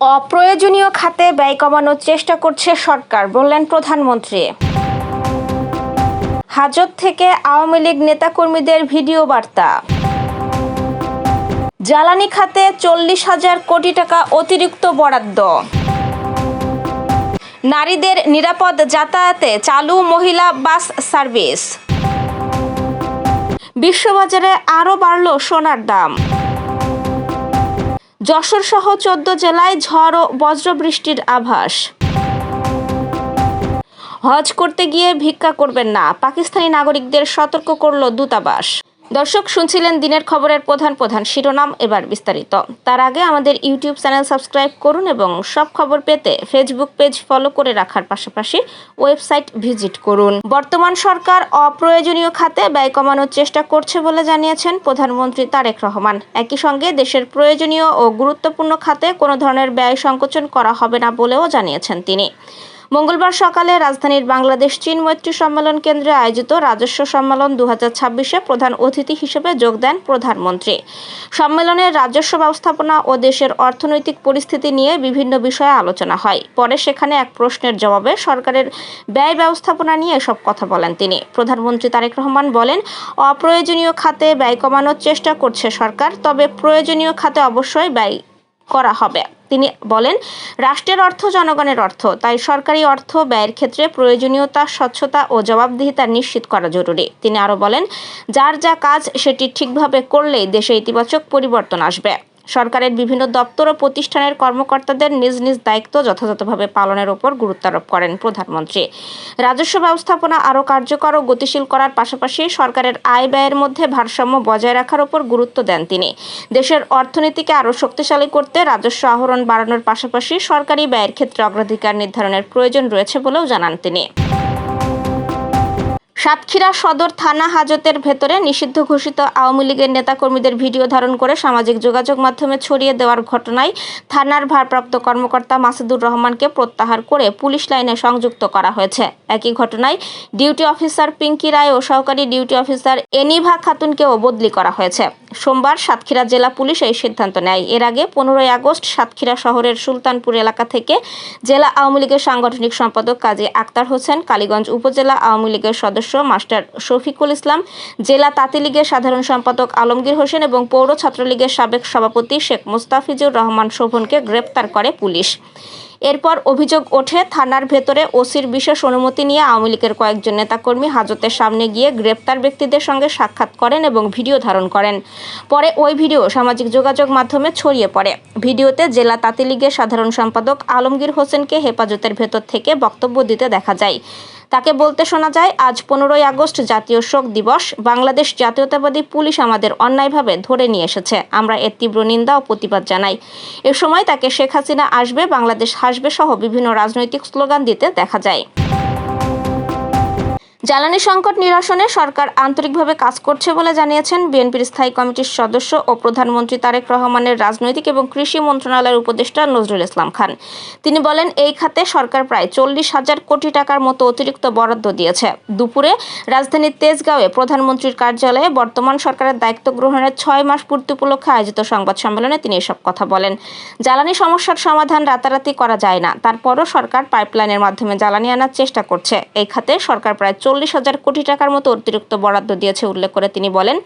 অপ্রয়োজনীয় খাতে ব্যয় কমানোর চেষ্টা করছে সরকার, বললেন প্রধানমন্ত্রী। হাজত থেকে আওয়ামী লীগ নেতাকর্মীদের ভিডিও বার্তা। জ্বালানি খাতে 40,000 কোটি টাকা অতিরিক্ত বরাদ্দ। নারীদের নিরাপদ যাতায়াতে চালু মহিলা বাস সার্ভিস। বিশ্ববাজারে আরও বাড়ল সোনার দাম। যশোর সহ 14 জেলায় ঝড় ও বজ্রবৃষ্টির আভাস। হজ করতে গিয়ে ভিক্ষা করবেন না, পাকিস্তানি নাগরিকদের সতর্ক করল দূতাবাস। দর্শক, শুনছিলেন দিনের খবরের প্রধান শিরোনাম, এবার বিস্তারিত। তার আগে আমাদের ইউটিউব চ্যানেল সাবস্ক্রাইব করুন এবং সব খবর পেতে ফেসবুক পেজ ফলো করে রাখার পাশাপাশি ওয়েবসাইট ভিজিট করুন। বর্তমান সরকার অপ্রয়োজনীয় খাতে ব্যয় কমানোর চেষ্টা করছে বলে জানিয়েছেন প্রধানমন্ত্রী তারেক রহমান। একই সঙ্গে দেশের প্রয়োজনীয় ও গুরুত্বপূর্ণ খাতে কোনো ধরনের ব্যয় সংকোচন করা হবে না বলেও জানিয়েছেন তিনি। মঙ্গলবার সকালে রাজধানীর বাংলাদেশ চীন মৈত্রী সম্মেলন কেন্দ্রে আয়োজিত রাজস্ব সম্মেলন 2026-এ প্রধান অতিথি হিসেবে যোগ দেন প্রধানমন্ত্রী। সম্মেলনে রাজস্ব ব্যবস্থাপনা ও দেশের অর্থনৈতিক পরিস্থিতি নিয়ে বিভিন্ন বিষয়ে আলোচনা হয়। পরে সেখানে এক প্রশ্নের জবাবে সরকারের ব্যয় ব্যবস্থাপনা নিয়ে এসব কথা বলেন তিনি। প্রধানমন্ত্রী তারেক রহমান বলেন, অপ্রয়োজনীয় খাতে ব্যয় কমানোর চেষ্টা করছে সরকার, তবে প্রয়োজনীয় খাতে অবশ্যই ব্যয় করা হবে। তিনি বলেন, রাষ্ট্রের অর্থ জনগণের অর্থ, তাই সরকারি অর্থ ব্যয়ের ক্ষেত্রে প্রয়োজনীয়তা, স্বচ্ছতা ও জবাবদিহিতা নিশ্চিত করা জরুরি। তিনি আরও বলেন, যার যা কাজ সেটি ঠিকভাবে করলেই দেশে ইতিবাচক পরিবর্তন আসবে। সরকারের বিভিন্ন দপ্তর ও প্রতিষ্ঠানের কর্মকর্তাদের নিজ নিজ দায়িত্ব যথাযথভাবে পালনের ওপর গুরুত্ব আরোপ করেন প্রধানমন্ত্রী। রাজস্ব ব্যবস্থাপনা আরও কার্যকর ও গতিশীল করার পাশাপাশি সরকারের আয় ব্যয়ের মধ্যে ভারসাম্য বজায় রাখার ওপর গুরুত্ব দেন তিনি। দেশের অর্থনীতিকে আরও শক্তিশালী করতে রাজস্ব আহরণ বাড়ানোর পাশাপাশি সরকারি ব্যয়ের ক্ষেত্রে অগ্রাধিকার নির্ধারণের প্রয়োজন রয়েছে বলেও জানান তিনি। সাতক্ষীরা সদর থানা হাজতের ভেতরে নিষিদ্ধ ঘোষিত আওয়ামী লীগের নেতাকর্মীদের ভিডিও ধারণ করে সামাজিক যোগাযোগ মাধ্যমে ছড়িয়ে দেওয়ার ঘটনায় থানার ভারপ্রাপ্ত কর্মকর্তা মাসুদুর রহমানকে প্রত্যাহার করে পুলিশ লাইনে সংযুক্ত করা হয়েছে। একই ঘটনায় ডিউটি অফিসার পিঙ্কি রায় ও সহকারী ডিউটি অফিসার এনিভা খাতুনকেও বদলি করা হয়েছে। সোমবার সাতক্ষীরা জেলা পুলিশ এই সিদ্ধান্ত নেয়। এর আগে 15 আগস্ট সাতক্ষীরা শহরের সুলতানপুর এলাকা থেকে জেলা আওয়ামী লীগের সাংগঠনিক সম্পাদক কাজী আক্তার হোসেন, কালীগঞ্জ উপজেলা আওয়ামী লীগের সদস্য মাস্টার শফিকুল ইসলাম, জেলা তাঁতি লীগের সাধারণ সম্পাদক আলমগীর হোসেন এবং পৌর ছাত্রলীগের সাবেক সভাপতি শেখ মুস্তাফিজুর রহমান শোভনকে গ্রেপ্তার করে পুলিশ। এরপর অভিযোগ ওঠে, থানার ভেতরে ওসির বিশেষ অনুমতি নিয়ে আওয়ামী লীগের কয়েকজন নেতাকর্মী হাজতের সামনে গিয়ে গ্রেপ্তার ব্যক্তিদের সঙ্গে সাক্ষাৎ করেন এবং ভিডিও ধারণ করেন। পরে ওই ভিডিও সামাজিক যোগাযোগ মাধ্যমে ছড়িয়ে পড়ে। ভিডিওতে জেলা তাঁতি লীগের সাধারণ সম্পাদক আলমগীর হোসেনকে হেফাজতের ভেতর থেকে বক্তব্য দিতে দেখা যায়। তাকে বলতে শোনা যায়, আজ 15 আগস্ট জাতীয় শোক দিবস। বাংলাদেশ জাতীয়তাবাদী পুলিশ আমাদের অন্যায়ভাবে ধরে নিয়ে এসেছে। আমরা এর তীব্র নিন্দা ও প্রতিবাদ জানাই। এ সময় তাকে শেখ হাসিনা আসবে, বাংলাদেশ হাসবে সহ বিভিন্ন রাজনৈতিক স্লোগান দিতে দেখা যায়। জ্বালানি সংকট নিরসনে সরকার আন্তরিকভাবে কাজ করছে বলে জানিয়েছেন বিএনপির স্থায়ী কমিটির সদস্য ও প্রধানমন্ত্রী তারেক রহমানের রাজনৈতিক এবং কৃষি মন্ত্রণালয়ের উপদেষ্টা নজরুল ইসলাম খান। তিনি বলেন, এই খাতে সরকার প্রায় 40,000 কোটি টাকার মতো অতিরিক্ত বরাদ্দ দিয়েছে। দুপুরে রাজধানীর তেজগাঁওয়ে প্রধানমন্ত্রীর কার্যালয়ে বর্তমান সরকারের দায়িত্ব গ্রহণের 6 মাস পূর্তি উপলক্ষে আয়োজিত সংবাদ সম্মেলনে তিনি এসব কথা বলেন। জ্বালানি সমস্যার সমাধান রাতারাতি করা যায় না, তারপরও সরকার পাইপলাইনের মাধ্যমে জ্বালানি আনার চেষ্টা করছে। এই খাতে সরকার প্রায় 40,000 কোটি টাকার মতো অতিরিক্ত বরাদ্দ দিয়েছে উল্লেখ করে তিনি বলেন,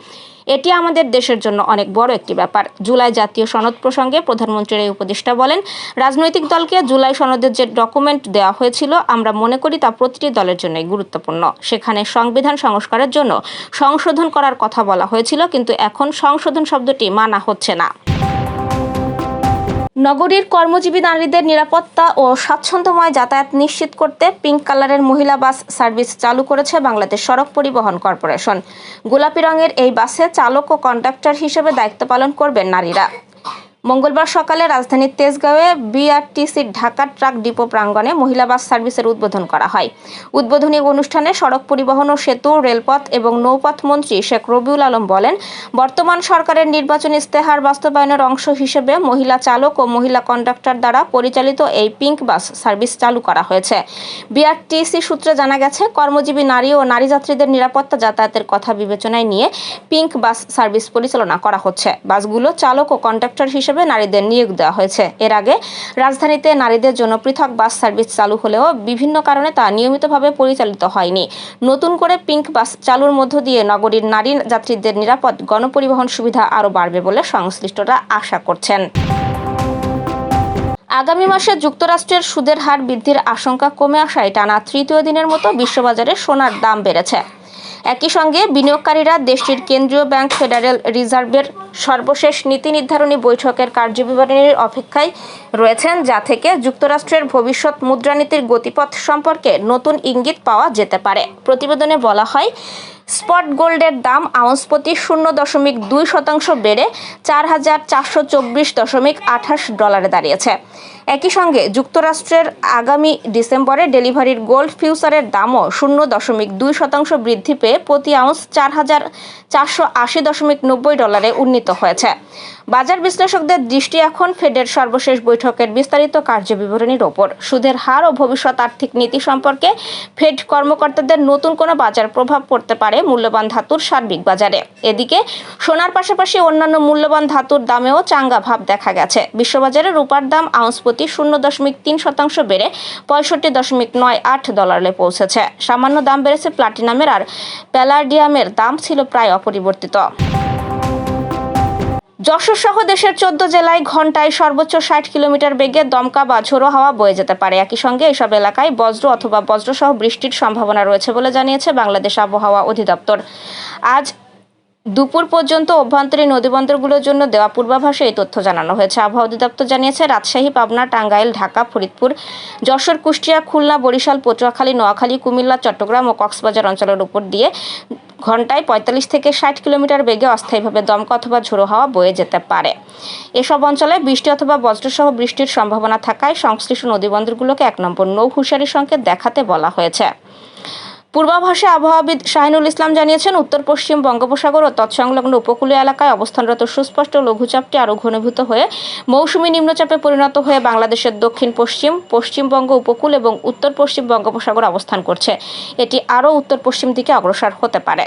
এটি আমাদের দেশের জন্য অনেক বড় একটি ব্যাপার। জুলাই জাতীয় সনদ প্রসঙ্গে প্রধানমন্ত্রীর এই উপদেষ্টা বলেন, রাজনৈতিক দলকে জুলাই সনদের যে ডকুমেন্ট দেওয়া হয়েছিল, আমরা মনে করি তা প্রতিটি দলের জন্যই গুরুত্বপূর্ণ। সেখানে সংবিধান সংস্কারের জন্য সংশোধন করার কথা বলা হয়েছিল, কিন্তু এখন সংশোধন শব্দটি মানা হচ্ছে না। নগরীর কর্মজীবী নারীদের নিরাপত্তা ও স্বাচ্ছন্দ্যময় যাতায়াত নিশ্চিত করতে পিঙ্ক কালারের মহিলা বাস সার্ভিস চালু করেছে বাংলাদেশ সড়ক পরিবহন কর্পোরেশন। গোলাপি রঙের এই বাসে চালক ও কন্ডাক্টর হিসেবে দায়িত্ব পালন করবেন নারীরা। মঙ্গলবার সকালে রাজধানীর তেজগাঁওয়ে বিআরটিসির ঢাকা ট্রাক ডিপো প্রাঙ্গণে মহিলা বাস সার্ভিসের উদ্বোধন করা হয়। উদ্বোধনী অনুষ্ঠানে সড়ক পরিবহন ও সেতু, রেলপথ এবং নৌপথ মন্ত্রী শেখ রবিউল আলম বলেন, বর্তমান সরকারের নির্বাচনী ইস্তেহার বাস্তবায়নের অংশ হিসেবে মহিলা চালক ও মহিলা কন্ডাক্টর দ্বারা পরিচালিত এই পিঙ্ক বাস সার্ভিস চালু করা হয়েছে। বিআরটিসি সূত্রে জানা গেছে, কর্মজীবী নারী ও নারী যাত্রীদের নিরাপত্তা যাতায়াতের কথা বিবেচনায় নিয়ে পিঙ্ক বাস সার্ভিস পরিচালনা করা হচ্ছে। বাসগুলো চালক ও কন্ডাক্টর হিসেবে হিসেবে নারীদের নিয়োগ দেওয়া হয়েছে। এর আগে রাজধানীতে নারীদের জন্য পৃথক বাস সার্ভিস চালু হলেও বিভিন্ন কারণে তা নিয়মিতভাবে পরিচালিত হয়নি। নতুন করে পিঙ্ক বাস চালুর মধ্য দিয়ে নগরীর নারী যাত্রীদের নিরাপদ গণপরিবহন সুবিধা আরও বাড়বে বলে সংশ্লিষ্টরা আশা করছেন। আগামী মাসে যুক্তরাষ্ট্রের সুদের হার বৃদ্ধির আশঙ্কা কমে আসায় টানা তৃতীয় দিনের মতো বিশ্ববাজারে সোনার দাম বেড়েছে। একই সঙ্গে বিনিয়োগকারীরা দেশটির কেন্দ্রীয় ব্যাংক ফেডারেল রিজার্ভের সর্বশেষ নীতি নির্ধারণী বৈঠকের কার্যবিবরণীর অপেক্ষায় রয়েছেন, যা থেকে যুক্তরাষ্ট্রের ভবিষ্যৎ মুদ্রানীতির গতিপথ সম্পর্কে নতুন ইঙ্গিত পাওয়া যেতে পারে। প্রতিবেদনে বলা হয়, স্পট গোল্ডের দাম আউন্স প্রতি 0.2% বেড়ে 4,424.28 ডলারে দাঁড়িয়েছে। একই সঙ্গে যুক্তরাষ্ট্রের আগামী ডিসেম্বরে ডেলিভারির গোল্ড ফিউচারের দামও 0.2% বৃদ্ধি পেয়ে প্রতি আউন্স 4,480.90 ডলারে উন্নীত হয়েছে। বাজার বিশ্লেষকদের দৃষ্টি এখন ফেডের সর্বশেষ বৈঠকের বিস্তারিত কার্যবিবরণীর ওপর। সুদের হার ও ভবিষ্যৎ আর্থিক নীতি সম্পর্কে ফেড কর্মকর্তাদের নতুন কোনো বাজার প্রভাব পড়তে পারে মূল্যবান ধাতুর সার্বিক বাজারে। এদিকে সোনার পাশাপাশি অন্যান্য মূল্যবান ধাতুর দামেও চাঙ্গা ভাব দেখা গেছে। বিশ্ববাজারে রূপার দাম আউন্স প্রতি 0.3% বেড়ে 65.98 ডলারে পৌঁছেছে। সামান্য দাম বেড়েছে প্লাটিনামের, আর প্যালাডিয়ামের দাম ছিল প্রায় অপরিবর্তিত। যশোর সহ দেশের 14 জেলায় ঘন্টায় সর্বোচ্চ 60 কিলোমিটার বেগে দমকা বা ঝোড়ো হাওয়া বয়ে যেতে পারে। একই সঙ্গে এসব এলাকায় বজ্র অথবা বজ্রসহ বৃষ্টির সম্ভাবনা রয়েছে বলে জানিয়েছে বাংলাদেশ আবহাওয়া অধিদপ্তর। আজ দুপুর পর্যন্ত অভ্যন্তরীণ নদীবন্দরগুলোর জন্য দেওয়া পূর্বাভাসে এই তথ্য জানানো হয়েছে। আবহাওয়া অধিদপ্তর জানিয়েছে, রাজশাহী, পাবনা, টাঙ্গাইল, ঢাকা, ফরিদপুর, যশোর, কুষ্টিয়া, খুলনা, বরিশাল, পটুয়াখালী, নোয়াখালী, কুমিল্লা, চট্টগ্রাম ও কক্সবাজার অঞ্চলের উপর দিয়ে ঘন্টায় 45 থেকে 60 কিলোমিটার বেগে অস্থায়ীভাবে দমকা অথবা ঝোড়ো হাওয়া বয়ে যেতে পারে। এসব অঞ্চলে বৃষ্টি অথবা বজ্রসহ বৃষ্টির সম্ভাবনা থাকায় সংশ্লিষ্ট নদীবন্দরগুলোকে 1 নম্বর নৌ হুঁশিয়ারি সংকেত দেখাতে বলা হয়েছে। পূর্বাভাসে আবহাওয়াবিদ শাহিনুল ইসলাম জানিয়েছেন, উত্তর পশ্চিম বঙ্গোপসাগর ও তৎসংলগ্ন উপকূলীয় এলাকায় অবস্থানরত সুস্পষ্ট লঘুচাপটি আরও ঘনীভূত হয়ে মৌসুমী নিম্নচাপে পরিণত হয়ে বাংলাদেশের দক্ষিণ পশ্চিম, পশ্চিমবঙ্গ উপকূল এবং উত্তর পশ্চিম বঙ্গোপসাগর অবস্থান করছে। এটি আরও উত্তর পশ্চিম দিকে অগ্রসর হতে পারে।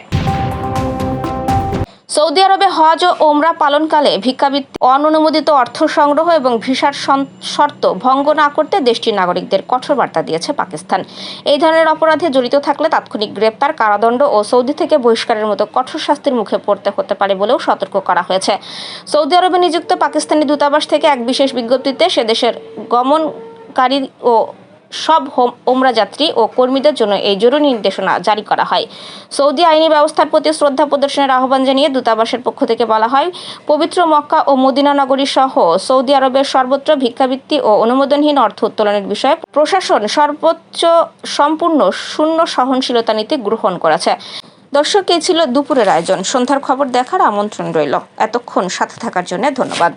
সৌদি আরবে হজ ও ওমরা পালনকালে ভিক্ষাবৃত্তি, অননুমোদিত অর্থ সংগ্রহ এবং ভিসার শর্ত ভঙ্গ না করতে দেশটির নাগরিকদের কঠোর বার্তা দিয়েছে পাকিস্তান। এই ধরনের অপরাধে জড়িত থাকলে তাৎক্ষণিক গ্রেপ্তার, কারাদণ্ড ও সৌদি থেকে বহিষ্কারের মতো কঠোর শাস্তির মুখে পড়তে হতে পারে বলেও সতর্ক করা হয়েছে। সৌদি আরবে নিযুক্ত পাকিস্তানি দূতাবাস থেকে এক বিশেষ বিজ্ঞপ্তিতে সে দেশের গমনকারী ও সব ওমরা যাত্রী ও কর্মীদের জন্য এই জরুরি নির্দেশনা জারি করা হয়। সৌদি আইনি ব্যবস্থার প্রতি শ্রদ্ধা প্রদর্শনের আহ্বান জানিয়ে দূতাবাসের পক্ষ থেকে বলা হয়, পবিত্র মক্কা ও মদিনা নগরী সহ সৌদি আরবের সর্বত্র ভিক্ষাবৃত্তি ও অনুমোদনহীন অর্থ উত্তোলনের বিষয়ে প্রশাসন সম্পূর্ণ শূন্য সহনশীলতা নীতি গ্রহণ করেছে। দর্শক, এই ছিল দুপুরের আয়োজন। সন্ধ্যার খবর দেখার আমন্ত্রণ রইল। এতক্ষণ সাথে থাকার জন্য ধন্যবাদ।